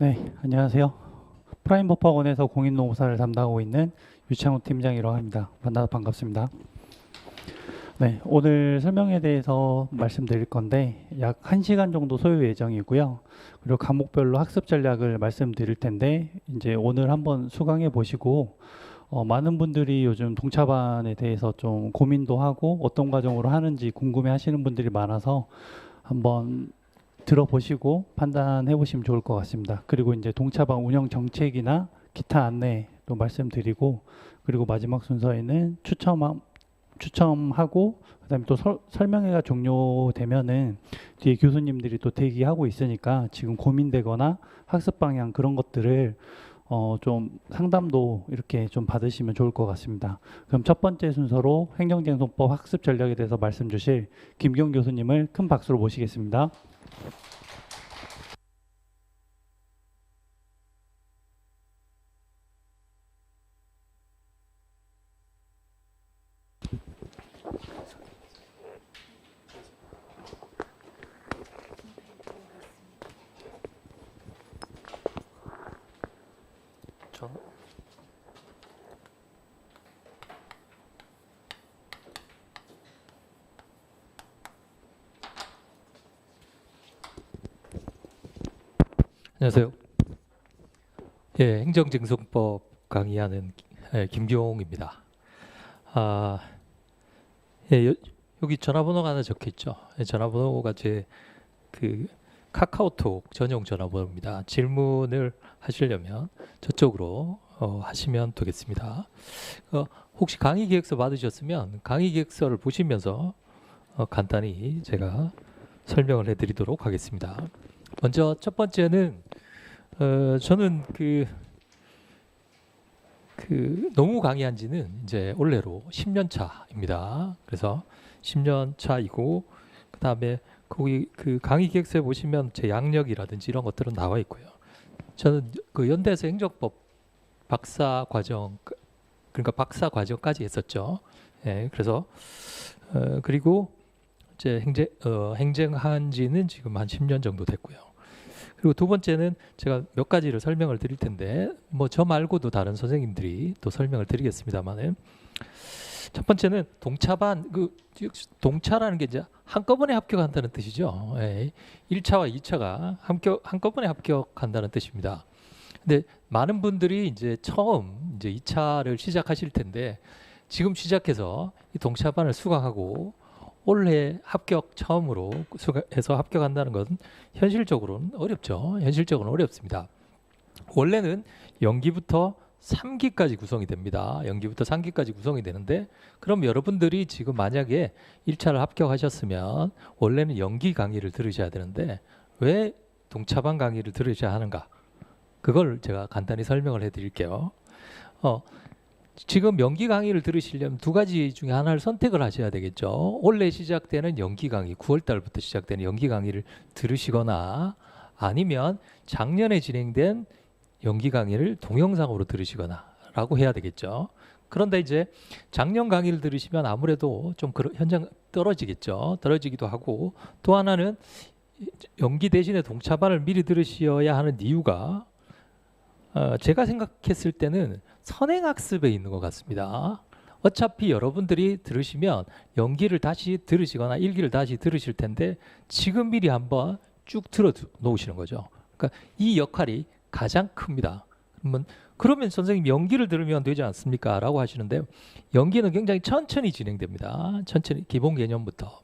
네, 안녕하세요. 프라임 법학원에서 공인노무사를 담당하고 있는 유창호 팀장이라고 합니다. 만나서 반갑습니다. 네, 오늘 설명에 대해서 말씀드릴 건데 약 1시간 정도 소요 예정이고요. 그리고 과목별로 학습 전략을 말씀드릴 텐데 이제 오늘 한번 수강해 보시고 많은 분들이 요즘 동차반에 대해서 좀 고민도 하고 어떤 과정으로 하는지 궁금해 하시는 분들이 많아서 한번 들어보시고 판단해 보시면 좋을 것 같습니다. 그리고 이제 동차방 운영 정책이나 기타 안내도 말씀드리고, 그리고 마지막 순서에는 추첨하고 그다음에 또 설명회가 종료되면은 뒤에 교수님들이 또 대기하고 있으니까 지금 고민되거나 학습 방향 그런 것들을 좀 상담도 이렇게 좀 받으시면 좋을 것 같습니다. 그럼 첫 번째 순서로 행정쟁송법 학습 전략에 대해서 말씀 주실 김경 교수님을 큰 박수로 모시겠습니다. 저 안녕하세요. 예, 행정증송법 강의하는 김기용입니다. 아, 예, 여기 전화번호가 하나 적혀 있죠. 예, 전화번호가 제 그 카카오톡 전용 전화번호입니다. 질문을 하시려면 저쪽으로 하시면 되겠습니다. 혹시 강의 기획서 받으셨으면 강의 기획서를 보시면서 간단히 제가 설명을 해드리도록 하겠습니다. 먼저 첫 번째는 저는 너무 강의한 지는 이제 올해로 10년 차입니다. 그래서 10년 차이고, 그 다음에 거기 그 강의 기획서에 보시면 제 양력이라든지 이런 것들은 나와 있고요. 저는 그 연대에서 행정법 박사 과정, 그러니까 박사 과정까지 했었죠. 예, 그래서 그리고 이제 행정한 지는 지금 한 10년 정도 됐고요. 그리고 두 번째는 제가 몇 가지를 설명을 드릴 텐데 뭐 저 말고도 다른 선생님들이 또 설명을 드리겠습니다만은, 첫 번째는 동차반, 동차라는 게 이제 한꺼번에 합격한다는 뜻이죠. 예, 1차와 2차가 한꺼번에 합격한다는 뜻입니다. 근데 많은 분들이 이제 처음 이제 2차를 시작하실 텐데 지금 시작해서 이 동차반을 수강하고 올해 합격 처음으로 해서 합격한다는 건 현실적으로는 어렵죠. 현실적으로는 어렵습니다. 원래는 연기부터 3기까지 구성이 됩니다. 연기부터 3기까지 구성이 되는데, 그럼 여러분들이 지금 만약에 1차를 합격하셨으면 원래는 연기 강의를 들으셔야 되는데 왜 동차반 강의를 들으셔야 하는가? 그걸 제가 간단히 설명을 해드릴게요. 지금 연기 강의를 들으시려면 두 가지 중에 하나를 선택을 하셔야 되겠죠. 올해 시작되는 연기 강의, 9월 달부터 시작되는 연기 강의를 들으시거나, 아니면 작년에 진행된 연기 강의를 동영상으로 들으시거나 라고 해야 되겠죠. 그런데 이제 작년 강의를 들으시면 아무래도 좀 현장 떨어지겠죠. 떨어지기도 하고, 또 하나는 연기 대신에 동차반을 미리 들으셔야 하는 이유가 제가 생각했을 때는 선행학습에 있는 것 같습니다. 어차피 여러분들이 들으시면 연기를 다시 들으시거나 일기를 다시 들으실 텐데 지금 미리 한번 쭉 들어 놓으시는 거죠. 그러니까 이 역할이 가장 큽니다. 그러면 선생님 연기를 들으면 되지 않습니까? 라고 하시는데, 연기는 굉장히 천천히 진행됩니다. 천천히, 기본 개념부터.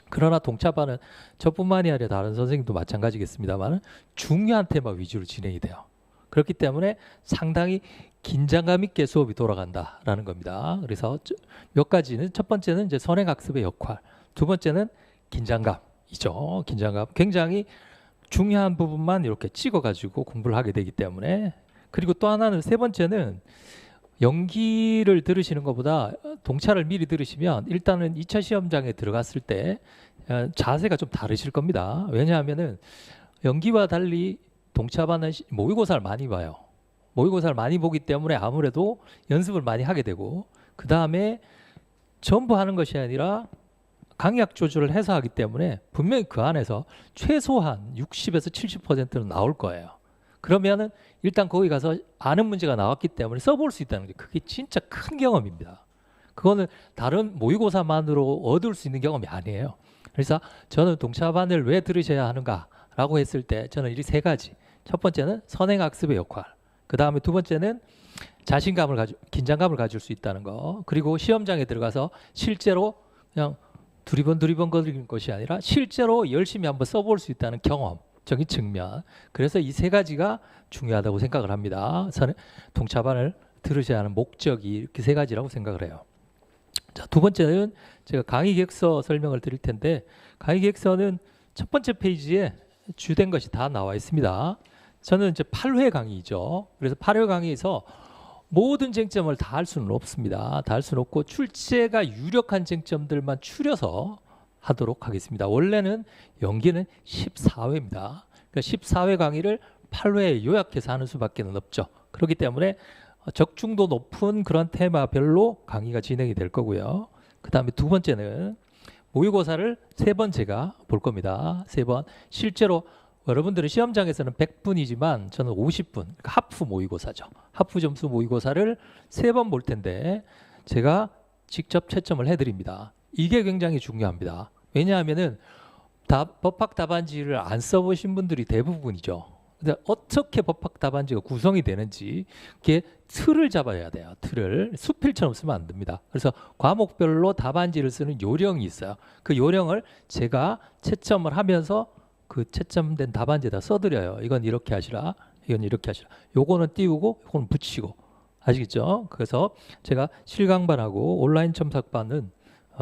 그러나 동차반은 저뿐만이 아니라 다른 선생님도 마찬가지겠습니다만 중요한 테마 위주로 진행이 돼요. 그렇기 때문에 상당히 긴장감 있게 수업이 돌아간다라는 겁니다. 그래서 몇 가지는, 첫 번째는 이제 선행학습의 역할, 두 번째는 긴장감이죠. 긴장감, 굉장히 중요한 부분만 이렇게 찍어가지고 공부를 하게 되기 때문에. 그리고 또 하나는, 세 번째는 연기를 들으시는 것보다 동차를 미리 들으시면 일단은 2차 시험장에 들어갔을 때 자세가 좀 다르실 겁니다. 왜냐하면은 연기와 달리 동차반은 모의고사를 많이 봐요. 모의고사를 많이 보기 때문에 아무래도 연습을 많이 하게 되고, 그 다음에 전부 하는 것이 아니라 강약 조절을 해서 하기 때문에 분명히 그 안에서 최소한 60에서 70%는 나올 거예요. 그러면은 일단 거기 가서 아는 문제가 나왔기 때문에 써볼 수 있다는 게 그게 진짜 큰 경험입니다. 그거는 다른 모의고사만으로 얻을 수 있는 경험이 아니에요. 그래서 저는 동차반을 왜 들으셔야 하는가라고 했을 때 저는 이 세 가지. 첫 번째는 선행학습의 역할. 그 다음에 두 번째는 긴장감을 가질 수 있다는 거. 그리고 시험장에 들어가서 실제로 그냥 두리번 거리는 것이 아니라 실제로 열심히 한번 써볼 수 있다는 경험적인 측면. 그래서 이 세 가지가 중요하다고 생각을 합니다. 동차반을 들으셔야 하는 목적이 이렇게 세 가지라고 생각을 해요. 자, 두 번째는 제가 강의 계획서 설명을 드릴 텐데 강의 계획서는 첫 번째 페이지에 주된 것이 다 나와 있습니다. 저는 이제 8회 강의죠. 그래서 8회 강의에서 모든 쟁점을 다 할 수는 없습니다. 다 할 수는 없고 출제가 유력한 쟁점들만 추려서 하도록 하겠습니다. 원래는 연기는 14회입니다. 그러니까 14회 강의를 8회에 요약해서 하는 수밖에 없죠. 그렇기 때문에 적중도 높은 그런 테마별로 강의가 진행이 될 거고요. 그 다음에 두 번째는 모의고사를 세 번 제가 볼 겁니다. 세 번. 실제로 여러분들은 시험장에서는 100분이지만 저는 50분, 그러니까 하프 모의고사죠. 하프 점수 모의고사를 세 번 볼 텐데 제가 직접 채점을 해드립니다. 이게 굉장히 중요합니다. 왜냐하면은 법학 답안지를 안 써보신 분들이 대부분이죠. 근데 어떻게 법학 답안지가 구성이 되는지 그게 틀을 잡아야 돼요. 틀을 수필처럼 쓰면 안 됩니다. 그래서 과목별로 답안지를 쓰는 요령이 있어요. 그 요령을 제가 채점을 하면서 그 채점된 답안지에다 써드려요. 이건 이렇게 하시라, 이건 이렇게 하시라. 요거는 띄우고, 요거는 붙이고. 아시겠죠? 그래서 제가 실강반하고 온라인 첨삭반은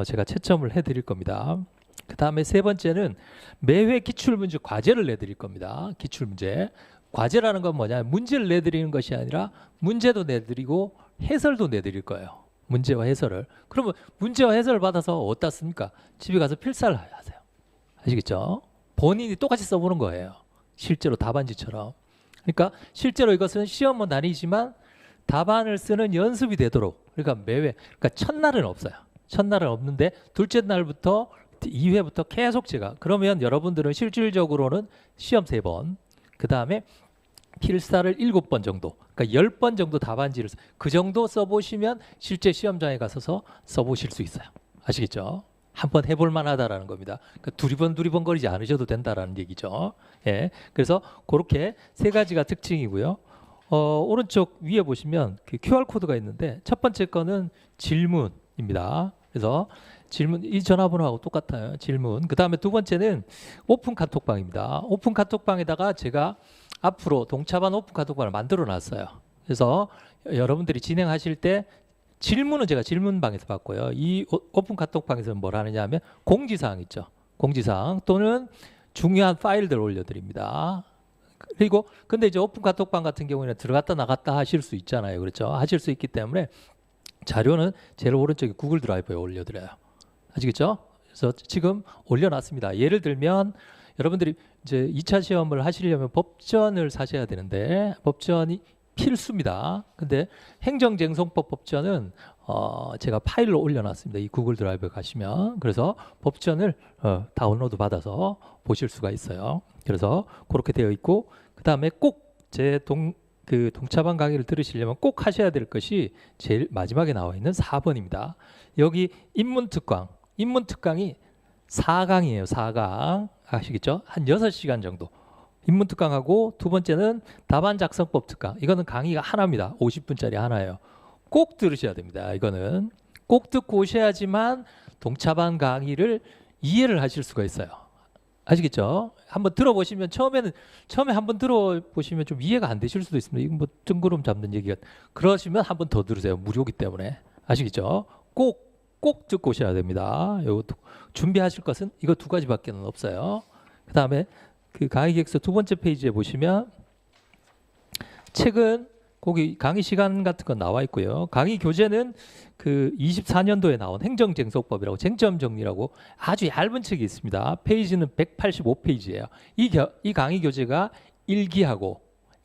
제가 채점을 해드릴 겁니다. 그 다음에 세 번째는 매회 기출문제 과제를 내드릴 겁니다. 기출문제. 과제라는 건 뭐냐? 문제를 내드리는 것이 아니라 문제도 내드리고 해설도 내드릴 거예요. 문제와 해설을. 그러면 문제와 해설을 받아서 어디다 씁니까? 집에 가서 필사를 하세요. 아시겠죠? 본인이 똑같이 써보는 거예요. 실제로 답안지처럼. 그러니까 실제로 이것은 시험은 아니지만 답안을 쓰는 연습이 되도록. 그러니까 매회. 그러니까 첫날은 없어요. 첫날은 없는데 둘째 날부터 2회부터 계속 제가 그러면 여러분들은 실질적으로는 시험 3번 그 다음에 필사를 7번 정도 그러니까 10번 정도 답안지를 그 정도 써보시면 실제 시험장에 가서서 써보실 수 있어요. 아시겠죠? 한번 해볼 만하다라는 겁니다. 그러니까 두리번 거리지 않으셔도 된다라는 얘기죠. 예, 그래서 그렇게 세 가지가 특징이고요. 오른쪽 위에 보시면 그 QR코드가 있는데 첫 번째 거는 질문입니다. 그래서 질문 이 전화번호하고 똑같아요. 질문. 그 다음에 두 번째는 오픈 카톡방입니다. 오픈 카톡방에다가 제가 앞으로 동차반 오픈 카톡방을 만들어 놨어요. 그래서 여러분들이 진행하실 때 질문은 제가 질문방에서 받고요. 이 오픈 카톡방에서는 뭘 하느냐 하면 공지사항 있죠. 공지사항 또는 중요한 파일들 올려드립니다. 그리고 근데 이제 오픈 카톡방 같은 경우에는 들어갔다 나갔다 하실 수 있잖아요. 그렇죠? 하실 수 있기 때문에 자료는 제일 오른쪽에 구글 드라이브에 올려드려요. 아시겠죠? 그래서 지금 올려놨습니다. 예를 들면 여러분들이 이제 2차 시험을 하시려면 법전을 사셔야 되는데 법전이 필수입니다. 근데 행정쟁송법 법전은 제가 파일로 올려놨습니다. 이 구글 드라이브에 가시면 그래서 법전을 다운로드 받아서 보실 수가 있어요. 그래서 그렇게 되어 있고 그 다음에 꼭 제 동차반 강의를 들으시려면 꼭 하셔야 될 것이 제일 마지막에 나와 있는 4번입니다. 여기 인문특강이 4강이에요. 4강 아시겠죠? 한 6시간 정도. 인문특강하고 두 번째는 답안작성법 특강. 이거는 강의가 하나입니다. 50분짜리 하나예요. 꼭 들으셔야 됩니다. 이거는 꼭 듣고 오셔야지만 동차반 강의를 이해를 하실 수가 있어요. 아시겠죠? 한번 들어보시면 처음에 한번 들어보시면 좀 이해가 안 되실 수도 있습니다. 이건 뭐 뜬구름 잡는 얘기가 그러시면 한번 더 들으세요. 무료이기 때문에 아시겠죠? 꼭 듣고 오셔야 됩니다. 요 준비하실 것은 이거 두 가지밖에 없어요. 그 다음에 그 강의 계획서 두 번째 페이지에 보시면 책은 거기 강의 시간 같은 건 나와 있고요. 강의 교재는 그 24년도에 나온 행정쟁송법이라고 쟁점 정리라고 아주 얇은 책이 있습니다. 페이지는 185페이지예요. 이 강의 교재가 1기하고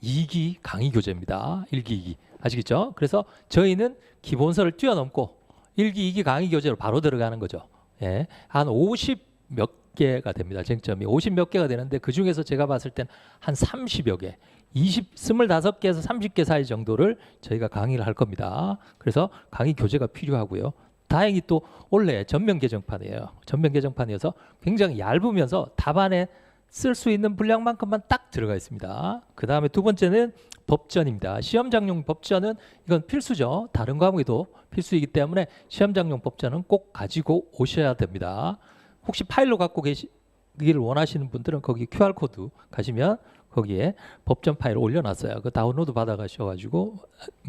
2기 강의 교재입니다. 1기, 2기. 아시겠죠? 그래서 저희는 기본서를 뛰어넘고 1기, 2기 강의 교재로 바로 들어가는 거죠. 예. 한 50 몇 50개가 됩니다. 쟁점이 50 몇 개가 되는데 그 중에서 제가 봤을 땐 한 30여 개, 25개에서 30개 사이 정도를 저희가 강의를 할 겁니다. 그래서 강의 교재가 필요하고요. 다행히 또 원래 전면 개정판이에요. 전면 개정판이어서 굉장히 얇으면서 답안에 쓸 수 있는 분량만큼만 딱 들어가 있습니다. 그 다음에 두 번째는 법전입니다. 시험장용 법전은 이건 필수죠. 다른 과목에도 필수이기 때문에 시험장용 법전은 꼭 가지고 오셔야 됩니다. 혹시 파일로 갖고 계시기를 원하시는 분들은 거기 QR코드 가시면 거기에 법전 파일 올려놨어요. 그 다운로드 받아가셔가지고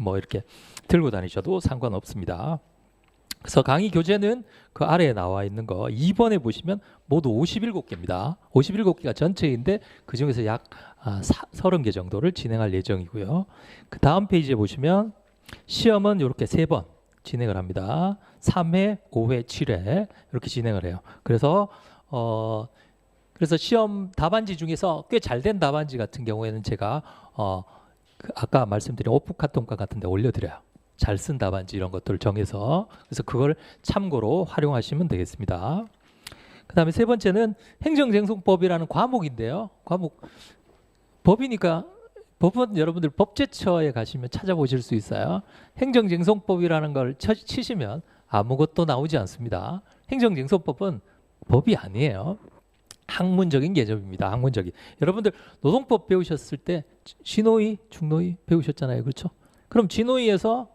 뭐 이렇게 들고 다니셔도 상관없습니다. 그래서 강의 교재는 그 아래에 나와 있는 거 2번에 보시면 모두 57개입니다. 57개가 전체인데 그 중에서 약 30개 정도를 진행할 예정이고요. 그 다음 페이지에 보시면 시험은 이렇게 3번 진행을 합니다. 3회, 5회, 7회 이렇게 진행을 해요. 그래서 시험 답안지 중에서 꽤 잘된 답안지 같은 경우에는 제가 아까 말씀드린 오프카통과 같은 데 올려드려요. 잘 쓴 답안지 이런 것들을 정해서 그래서 그걸 참고로 활용하시면 되겠습니다. 그 다음에 세 번째는 행정쟁송법이라는 과목인데요. 법이니까 법은 여러분들 법제처에 가시면 찾아보실 수 있어요. 행정쟁송법이라는 걸 치시면 아무것도 나오지 않습니다. 행정쟁송법은 법이 아니에요. 학문적인 개념입니다. 학문적인. 여러분들 노동법 배우셨을 때 진호위, 중노위 배우셨잖아요. 그렇죠? 그럼 진호위에서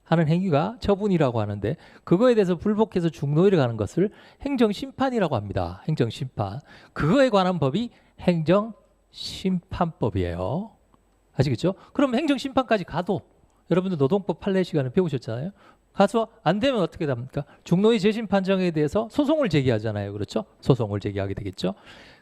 하는 행위가 처분이라고 하는데 그거에 대해서 불복해서 중노위를 가는 것을 행정심판이라고 합니다. 행정심판. 그거에 관한 법이 행정심판법이에요. 아시겠죠? 그럼 행정심판까지 가도 여러분들 노동법 판례 시간에 배우셨잖아요. 가서 안 되면 어떻게 됩니까? 중노위 재심 판정에 대해서 소송을 제기하잖아요. 그렇죠? 소송을 제기하게 되겠죠.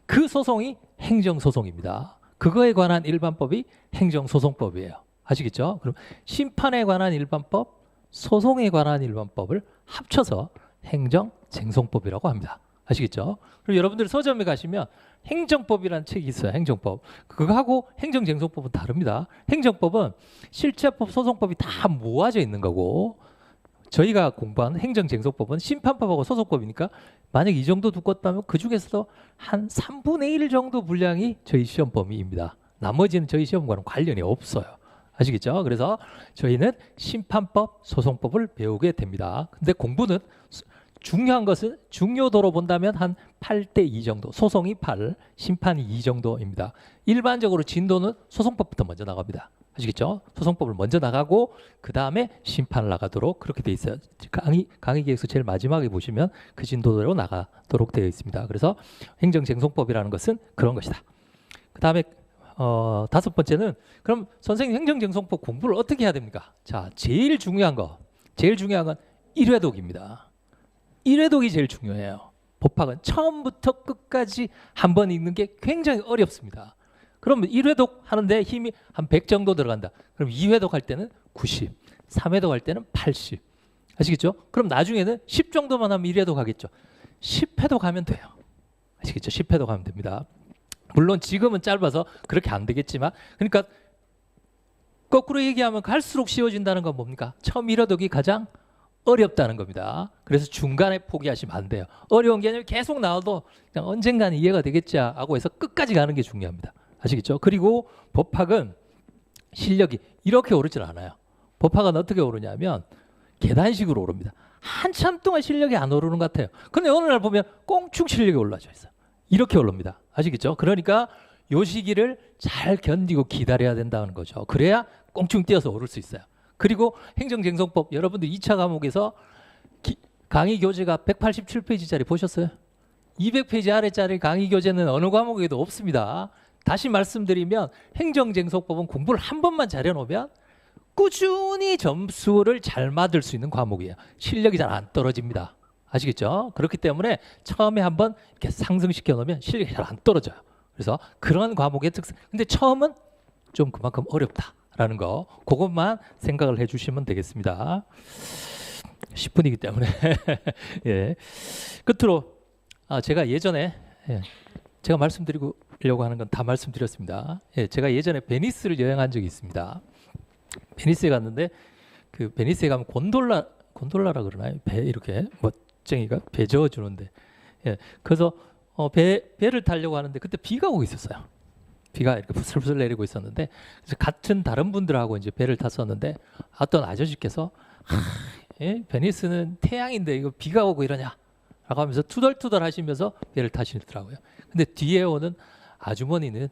그 소송이 행정소송입니다. 그거에 관한 일반법이 행정소송법이에요. 아시겠죠? 그럼 심판에 관한 일반법, 소송에 관한 일반법을 합쳐서 행정쟁송법이라고 합니다. 아시겠죠? 그럼 여러분들 서점에 가시면 행정법이라는 책이 있어요. 행정법. 그거하고 행정쟁송법은 다릅니다. 행정법은 실체법, 소송법이 다 모아져 있는 거고 저희가 공부한 행정쟁송법은 심판법하고 소송법이니까 만약 이 정도 두껍다면 그 중에서도 한 3분의 1 정도 분량이 저희 시험 범위입니다. 나머지는 저희 시험과는 관련이 없어요. 아시겠죠? 그래서 저희는 심판법, 소송법을 배우게 됩니다. 근데 공부는 중요한 것은 중요도로 본다면 한 8대 2 정도, 소송이 8, 심판이 2 정도입니다. 일반적으로 진도는 소송법부터 먼저 나갑니다. 아시겠죠? 소송법을 먼저 나가고 그 다음에 심판을 나가도록 그렇게 돼 있어요. 강의 계획서 제일 마지막에 보시면 그 진도대로 나가도록 되어 있습니다. 그래서 행정쟁송법이라는 것은 그런 것이다. 그 다음에 다섯 번째는 그럼 선생님 행정쟁송법 공부를 어떻게 해야 됩니까? 자, 제일 중요한 건 1회독입니다. 1회독이 제일 중요해요. 법학은 처음부터 끝까지 한 번 읽는 게 굉장히 어렵습니다. 그럼 1회독 하는데 힘이 한 100 정도 들어간다. 그럼 2회독 할 때는 90, 3회독 할 때는 80. 아시겠죠? 그럼 나중에는 10 정도만 하면 1회독 하겠죠. 10회독 하면 돼요. 아시겠죠? 10회독 하면 됩니다. 물론 지금은 짧아서 그렇게 안 되겠지만 그러니까 거꾸로 얘기하면 갈수록 쉬워진다는 건 뭡니까? 처음 1회독이 가장 어렵다는 겁니다. 그래서 중간에 포기하시면 안 돼요. 어려운 개념이 계속 나와도 그냥 언젠가는 이해가 되겠지 하고 해서 끝까지 가는 게 중요합니다. 아시겠죠? 그리고 법학은 실력이 이렇게 오르질 않아요. 법학은 어떻게 오르냐면 계단식으로 오릅니다. 한참 동안 실력이 안 오르는 것 같아요. 근데 어느 날 보면 꽁충 실력이 올라져 있어요. 이렇게 오릅니다. 아시겠죠? 그러니까 요 시기를 잘 견디고 기다려야 된다는 거죠. 그래야 꽁충 뛰어서 오를 수 있어요. 그리고 행정쟁송법 여러분들 2차 과목에서 강의 교재가 187페이지짜리 보셨어요? 200페이지 아래짜리 강의 교재는 어느 과목에도 없습니다. 다시 말씀드리면 행정쟁송법은 공부를 한 번만 잘해놓으면 꾸준히 점수를 잘 받을 수 있는 과목이에요. 실력이 잘 안 떨어집니다. 아시겠죠? 그렇기 때문에 처음에 한번 이렇게 상승시켜 놓으면 실력이 잘 안 떨어져요. 그래서 그런 과목의 특성. 근데 처음은 좀 그만큼 어렵다라는 거, 그것만 생각을 해주시면 되겠습니다. 10분이기 때문에 예. 끝으로 제가 예전에 제가 말씀드리려고 하는 건 다 말씀드렸습니다. 예, 제가 예전에 베니스를 여행한 적이 있습니다. 베니스에 갔는데 그 베니스에 가면 곤돌라라 그러나요? 배 이렇게 멋쟁이가 배 저어주는데 예, 그래서 배를 타려고 하는데 그때 비가 오고 있었어요. 비가 이렇게 슬슬 내리고 있었는데 그래서 같은 다른 분들하고 이제 배를 탔었는데 어떤 아저씨께서 예? 베니스는 태양인데 이거 비가 오고 이러냐? 라고 하면서 투덜투덜 하시면서 배를 타시더라고요. 근데 뒤에 오는 아주머니는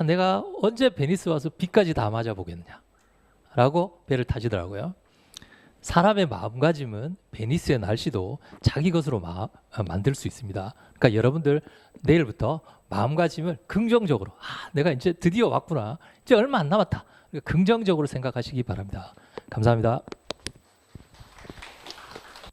내가 언제 베니스 와서 비까지 다 맞아 보겠느냐? 라고 배를 타시더라고요. 사람의 마음가짐은 베니스의 날씨도 자기 것으로 만들 수 있습니다. 그러니까 여러분들 내일부터 마음가짐을 긍정적으로 내가 이제 드디어 왔구나. 이제 얼마 안 남았다. 긍정적으로 생각하시기 바랍니다. 감사합니다.